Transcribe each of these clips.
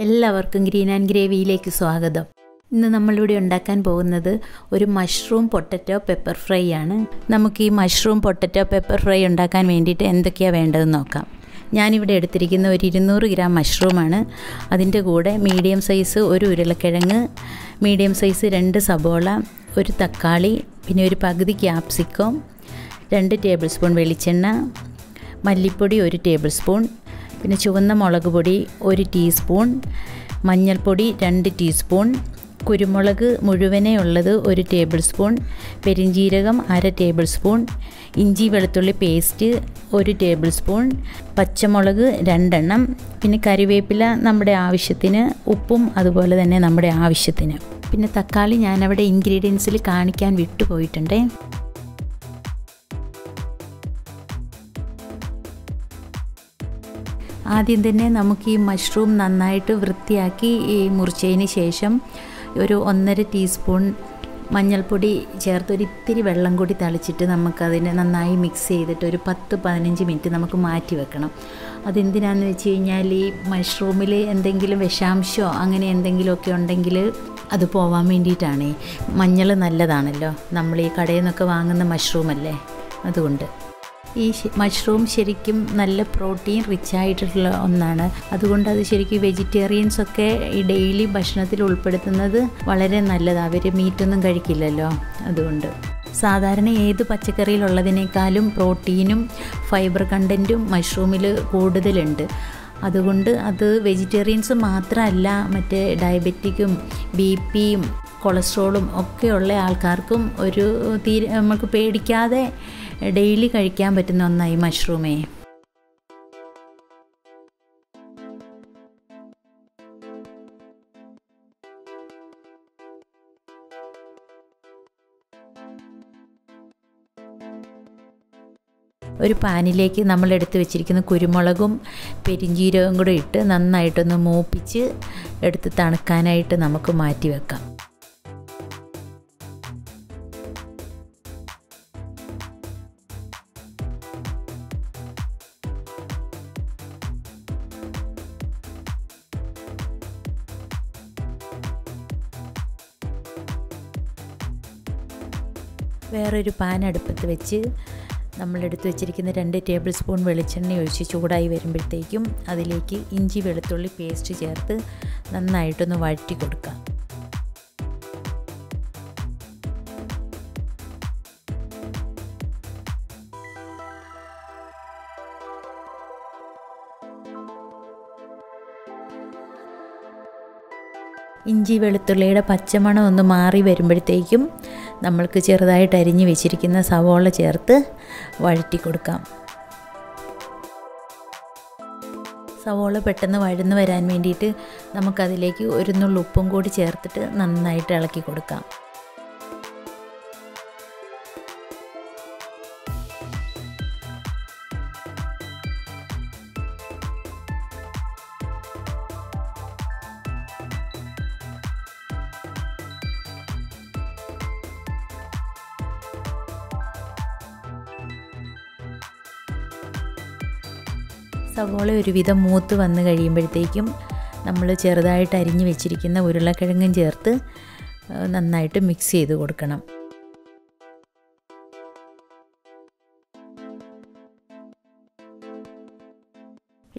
എല്ലാവർക്കും green and ഗ്രേവിയിലേക്ക് സ്വാഗതം. ഇന്ന് നമ്മളിവിടെ ഉണ്ടാക്കാൻ പോകുന്നത് ഒരു മഷ്റൂം പൊട്ടറ്റോ പെപ്പർ ഫ്രൈ ആണ്. നമുക്ക് ഈ മഷ്റൂം പൊട്ടറ്റോ പെപ്പർ ഫ്രൈ ഉണ്ടാക്കാൻ വേണ്ടിയിട്ട് എന്തൊക്കെയാണ് വേണ്ടതെന്ന് നോക്കാം. ഞാനിവിടെ എടുത്തിരിക്കുന്ന ഒരു 200 ഗ്രാം മഷ്റൂമാണ്. അതിൻ്റെ കൂടെ മീഡിയം സൈസ് ഒരു ഉരുളക്കിഴങ്ങ്, മീഡിയം സൈസ് 2 സബോള, ഒരു തക്കാളി, പിന്നെ ഒരു പകുതി ക്യാപ്സിക്കം, 2 ടേബിൾ സ്പൂൺ വെളിച്ചെണ്ണ, മല്ലിപ്പൊടി 1 ടേബിൾ സ്പൂൺ, പിന്നെ ചുവന്ന മുളക് പൊടി 1 ടീസ്പൂൺ, മഞ്ഞൾപ്പൊടി 2 ടീസ്പൂൺ, കുരുമുളക് മുഴുവനേ ഉള്ളത് 1 ടേബിൾ സ്പൂൺ, പെരിഞ്ജീരകം 1/2 ടേബിൾ സ്പൂൺ, ഇഞ്ചി വെളുത്തുള്ളി പേസ്റ്റ് 1 ടേബിൾ സ്പൂൺ, പച്ചമുളക് 2 എണ്ണം, പിന്നെ കറിവേപ്പില നമ്മുടെ ആവശ്യത്തിന്, ഉപ്പും അതുപോലെ തന്നെ നമ്മുടെ ആവശ്യത്തിന്. പിന്നെ തക്കാളി ഞാനവിടെ ഇൻഗ്രീഡിയൻസിൽ കാണിക്കാൻ വിട്ടുപോയിട്ടുണ്ട്. ആദ്യം തന്നെ നമുക്ക് ഈ മഷ്റൂം നന്നായിട്ട് വൃത്തിയാക്കി മുറിച്ചതിന് ശേഷം ഒരു 1.5 ടീസ്പൂൺ മഞ്ഞൾപ്പൊടി ചേർത്ത് ഒരു ഇത്തിരി വെള്ളം കൂടി തളിച്ചിട്ട് നമുക്കതിനെ നന്നായി മിക്സ് ചെയ്തിട്ട് ഒരു 10-15 മിനിറ്റ് നമുക്ക് മാറ്റി വെക്കണം. അതെന്തിനാണെന്ന് വെച്ച് കഴിഞ്ഞാൽ ഈ മഷ്റൂമിൽ എന്തെങ്കിലും വിഷാംശമോ അങ്ങനെ എന്തെങ്കിലുമൊക്കെ ഉണ്ടെങ്കിൽ അത് പോവാൻ വേണ്ടിയിട്ടാണ്. മഞ്ഞൾ നല്ലതാണല്ലോ, നമ്മൾ ഈ കടയിൽ നിന്നൊക്കെ വാങ്ങുന്ന മഷ്റൂമല്ലേ, അതുകൊണ്ട്. ഈ മഷ്റൂം ശരിക്കും നല്ല പ്രോട്ടീൻ റിച്ച് ആയിട്ടുള്ള ഒന്നാണ്. അതുകൊണ്ട് അത് ശരിക്കും വെജിറ്റേറിയൻസൊക്കെ ഈ ഡെയിലി ഭക്ഷണത്തിൽ ഉൾപ്പെടുത്തുന്നത് വളരെ നല്ലതാണ്. അവർ മീറ്റൊന്നും കഴിക്കില്ലല്ലോ, അതുകൊണ്ട്. സാധാരണ ഏത് പച്ചക്കറിയിലുള്ളതിനേക്കാളും പ്രോട്ടീനും ഫൈബർ കണ്ടൻറ്റും മഷ്റൂമിൽ കൂടുതലുണ്ട്. അതുകൊണ്ട് അത് വെജിറ്റേറിയൻസ് മാത്രമല്ല, മറ്റേ ഡയബറ്റിക്കും BP യും കൊളസ്ട്രോളും ഒക്കെയുള്ള ആൾക്കാർക്കും ഒരു നമുക്ക് പേടിക്കാതെ ഡെയിലി കഴിക്കാൻ പറ്റുന്ന ഒന്നായി മഷ്റൂമേ. ഒരു പാനിലേക്ക് നമ്മൾ എടുത്ത് വെച്ചിരിക്കുന്ന കുരുമുളകും പെരിഞ്ജീരകവും കൂടെ ഇട്ട് നന്നായിട്ടൊന്ന് മൂപ്പിച്ച് എടുത്ത് തണുക്കാനായിട്ട് നമുക്ക് മാറ്റി വെക്കാം. വേറൊരു പാൻ അടുപ്പത്ത് വെച്ച് നമ്മളെടുത്ത് വെച്ചിരിക്കുന്ന 2 ടേബിൾ സ്പൂൺ വെളിച്ചെണ്ണ ഒഴിച്ച് ചൂടായി വരുമ്പോഴത്തേക്കും അതിലേക്ക് ഇഞ്ചി വെളുത്തുള്ളി പേസ്റ്റ് ചേർത്ത് നന്നായിട്ടൊന്ന് വഴറ്റി കൊടുക്കാം. ഇഞ്ചി വെളുത്തുള്ളിയുടെ പച്ചമണം ഒന്ന് മാറി വരുമ്പോഴത്തേക്കും നമ്മൾക്ക് ചെറുതായിട്ട് അരിഞ്ഞ് വെച്ചിരിക്കുന്ന സവോള ചേർത്ത് വഴറ്റി കൊടുക്കാം. സവോള പെട്ടെന്ന് വഴന്ന് വരാൻ വേണ്ടിയിട്ട് നമുക്കതിലേക്ക് ഒരു നുള്ളു ഉപ്പും കൂടി ചേർത്തിട്ട് നന്നായിട്ട് ഇളക്കി കൊടുക്കാം. സവോള ഒരുവിധം മൂത്ത് വന്ന് കഴിയുമ്പോഴത്തേക്കും നമ്മൾ ചെറുതായിട്ട് അരിഞ്ഞ് വെച്ചിരിക്കുന്ന ഉരുളക്കിഴങ്ങും ചേർത്ത് നന്നായിട്ട് മിക്സ് ചെയ്ത് കൊടുക്കണം.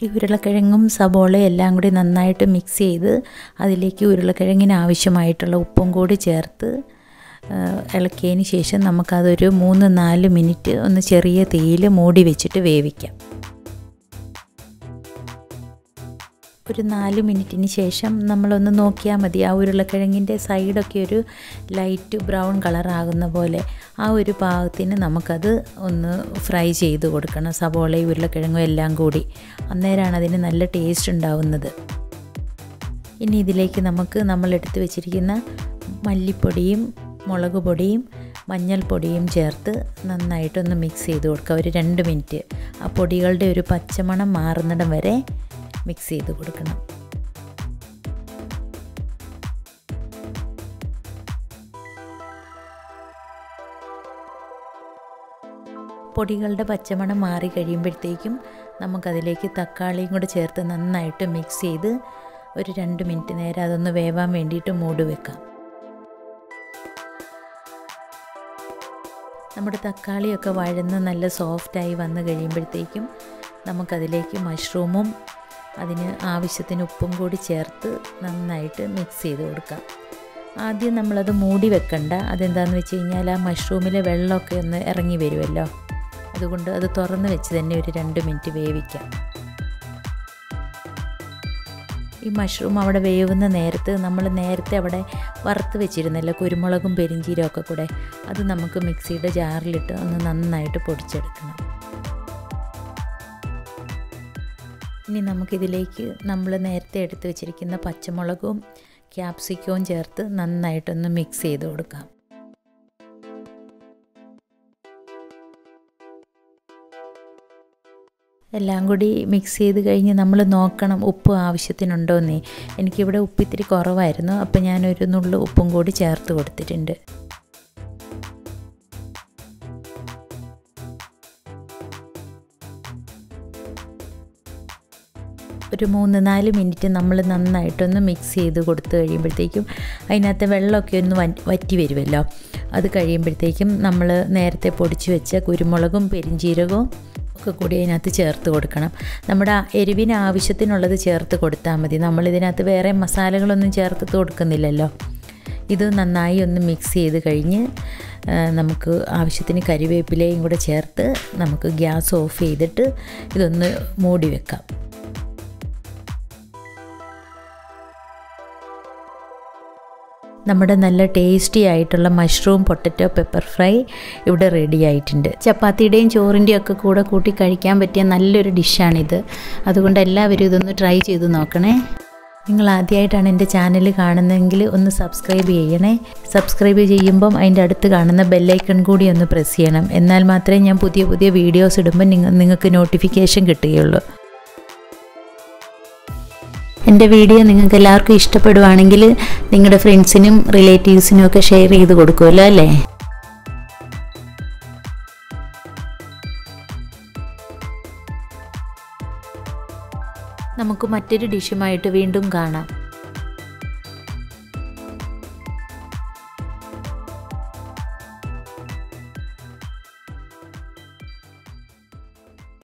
ഈ ഉരുളക്കിഴങ്ങും സവോളയും എല്ലാം കൂടി നന്നായിട്ട് മിക്സ് ചെയ്ത് അതിലേക്ക് ഉരുളക്കിഴങ്ങിന് ആവശ്യമായിട്ടുള്ള ഉപ്പും കൂടി ചേർത്ത് ഇളക്കിയതിന് ശേഷം നമുക്കതൊരു 3-4 മിനിറ്റ് ഒന്ന് ചെറിയ തീയിൽ മൂടി വെച്ചിട്ട് വേവിക്കാം. ഒരു 4 മിനിറ്റിന് ശേഷം നമ്മളൊന്ന് നോക്കിയാൽ മതി. ആ ഉരുളക്കിഴങ്ങിൻ്റെ സൈഡൊക്കെ ഒരു ലൈറ്റ് ബ്രൗൺ കളറാകുന്ന പോലെ ആ ഒരു പാകത്തിന് നമുക്കത് ഒന്ന് ഫ്രൈ ചെയ്ത് കൊടുക്കണം, സവോളയും ഉരുളക്കിഴങ്ങും എല്ലാം കൂടി. അന്നേരമാണ് അതിന് നല്ല ടേസ്റ്റ് ഉണ്ടാവുന്നത്. ഇനി ഇതിലേക്ക് നമുക്ക് നമ്മളെടുത്ത് വെച്ചിരിക്കുന്ന മല്ലിപ്പൊടിയും മുളക് പൊടിയും മഞ്ഞൾപ്പൊടിയും ചേർത്ത് നന്നായിട്ടൊന്ന് മിക്സ് ചെയ്ത് കൊടുക്കുക. ഒരു 2 മിനിറ്റ് ആ പൊടികളുടെ ഒരു പച്ചമണം മാറുന്നിടം വരെ മിക്സ് ചെയ്ത് കൊടുക്കണം. പൊടികളുടെ പച്ചമണം മാറി കഴിയുമ്പോഴത്തേക്കും നമുക്കതിലേക്ക് തക്കാളിയും കൂടെ ചേർത്ത് നന്നായിട്ട് മിക്സ് ചെയ്ത് ഒരു 2 മിനിറ്റ് നേരം അതൊന്ന് വേവാൻ വേണ്ടിയിട്ട് മൂടി വെക്കാം. നമ്മുടെ തക്കാളിയൊക്കെ വഴന്ന് നല്ല സോഫ്റ്റായി വന്നു കഴിയുമ്പോഴത്തേക്കും നമുക്കതിലേക്ക് മഷ്റൂമും അതിന് ആവശ്യത്തിന് ഉപ്പും കൂടി ചേർത്ത് നന്നായിട്ട് മിക്സ് ചെയ്ത് കൊടുക്കാം. ആദ്യം നമ്മളത് മൂടി വെക്കണ്ട. അതെന്താണെന്ന് വെച്ച് കഴിഞ്ഞാൽ ആ മഷ്റൂമിലെ വെള്ളമൊക്കെ ഒന്ന് ഇറങ്ങി വരുമല്ലോ, അതുകൊണ്ട് അത് തുറന്ന് വെച്ച് തന്നെ ഒരു 2 മിനിറ്റ് വേവിക്കാം. ഈ മഷ്റൂം അവിടെ വേവുന്ന നേരത്ത് നമ്മൾ നേരത്തെ അവിടെ വറുത്ത് വെച്ചിരുന്നല്ലോ കുരുമുളകും പെരിഞ്ചീരകമൊക്കെ കൂടെ, അത് നമുക്ക് മിക്സിയുടെ ജാറിലിട്ട് ഒന്ന് നന്നായിട്ട് പൊടിച്ചെടുക്കണം. ഇനി നമുക്കിതിലേക്ക് നമ്മൾ നേരത്തെ എടുത്ത് വെച്ചിരിക്കുന്ന പച്ചമുളകും ക്യാപ്സിക്കവും ചേർത്ത് നന്നായിട്ടൊന്ന് മിക്സ് ചെയ്ത് കൊടുക്കാം. എല്ലാം കൂടി മിക്സ് ചെയ്ത് കഴിഞ്ഞ് നമ്മൾ നോക്കണം ഉപ്പ് ആവശ്യത്തിനുണ്ടോയെന്നേ. എനിക്കിവിടെ ഉപ്പ് ഇത്തിരി കുറവായിരുന്നു, അപ്പോൾ ഞാനൊരു നുള്ളു ഉപ്പും കൂടി ചേർത്ത് കൊടുത്തിട്ടുണ്ട്. ഒരു 3-4 മിനിറ്റ് നമ്മൾ നന്നായിട്ടൊന്ന് മിക്സ് ചെയ്ത് കൊടുത്ത് കഴിയുമ്പോഴത്തേക്കും അതിനകത്ത് വെള്ളമൊക്കെ ഒന്ന് വറ്റി വരുമല്ലോ. അത് കഴിയുമ്പോഴത്തേക്കും നമ്മൾ നേരത്തെ പൊടിച്ച് വെച്ച കുരുമുളകും പെരിഞ്ചീരകവും ഒക്കെ കൂടി അതിനകത്ത് ചേർത്ത് കൊടുക്കണം. നമ്മുടെ എരിവിന് ആവശ്യത്തിനുള്ളത് ചേർത്ത് കൊടുത്താൽ മതി. നമ്മളിതിനകത്ത് വേറെ മസാലകളൊന്നും ചേർത്ത് കൊടുക്കുന്നില്ലല്ലോ. ഇത് നന്നായി ഒന്ന് മിക്സ് ചെയ്ത് കഴിഞ്ഞ് നമുക്ക് ആവശ്യത്തിന് കരിവേപ്പിലയും കൂടെ ചേർത്ത് നമുക്ക് ഗ്യാസ് ഓഫ് ചെയ്തിട്ട് ഇതൊന്ന് മൂടി വെക്കാം. നമ്മുടെ നല്ല ടേസ്റ്റി ആയിട്ടുള്ള മഷ്റൂം പൊട്ടറ്റോ പെപ്പർ ഫ്രൈ ഇവിടെ റെഡി ആയിട്ടുണ്ട്. ചപ്പാത്തിയുടെയും ചോറിൻ്റെയും ഒക്കെ കൂടെ കൂട്ടി കഴിക്കാൻ പറ്റിയ നല്ലൊരു ഡിഷാണിത്. അതുകൊണ്ട് എല്ലാവരും ഇതൊന്ന് ട്രൈ ചെയ്ത് നോക്കണേ. നിങ്ങൾ ആദ്യമായിട്ടാണ് എൻ്റെ ചാനൽ കാണുന്നതെങ്കിൽ ഒന്ന് സബ്സ്ക്രൈബ് ചെയ്യണേ. സബ്സ്ക്രൈബ് ചെയ്യുമ്പം അതിൻ്റെ അടുത്ത് കാണുന്ന ബെല്ലൈക്കൺ കൂടി ഒന്ന് പ്രസ് ചെയ്യണം. എന്നാൽ മാത്രമേ ഞാൻ പുതിയ പുതിയ വീഡിയോസ് ഇടുമ്പോൾ നിങ്ങൾക്ക് നോട്ടിഫിക്കേഷൻ കിട്ടുകയുള്ളൂ. എൻ്റെ വീഡിയോ നിങ്ങൾക്ക് എല്ലാവർക്കും ഇഷ്ടപ്പെടുവാണെങ്കിൽ നിങ്ങളുടെ ഫ്രണ്ട്സിനും റിലേറ്റീവ്സിനും ഒക്കെ ഷെയർ ചെയ്ത് കൊടുക്കുമല്ലോ അല്ലേ. നമുക്ക് മറ്റൊരു ഡിഷുമായിട്ട് വീണ്ടും കാണാം.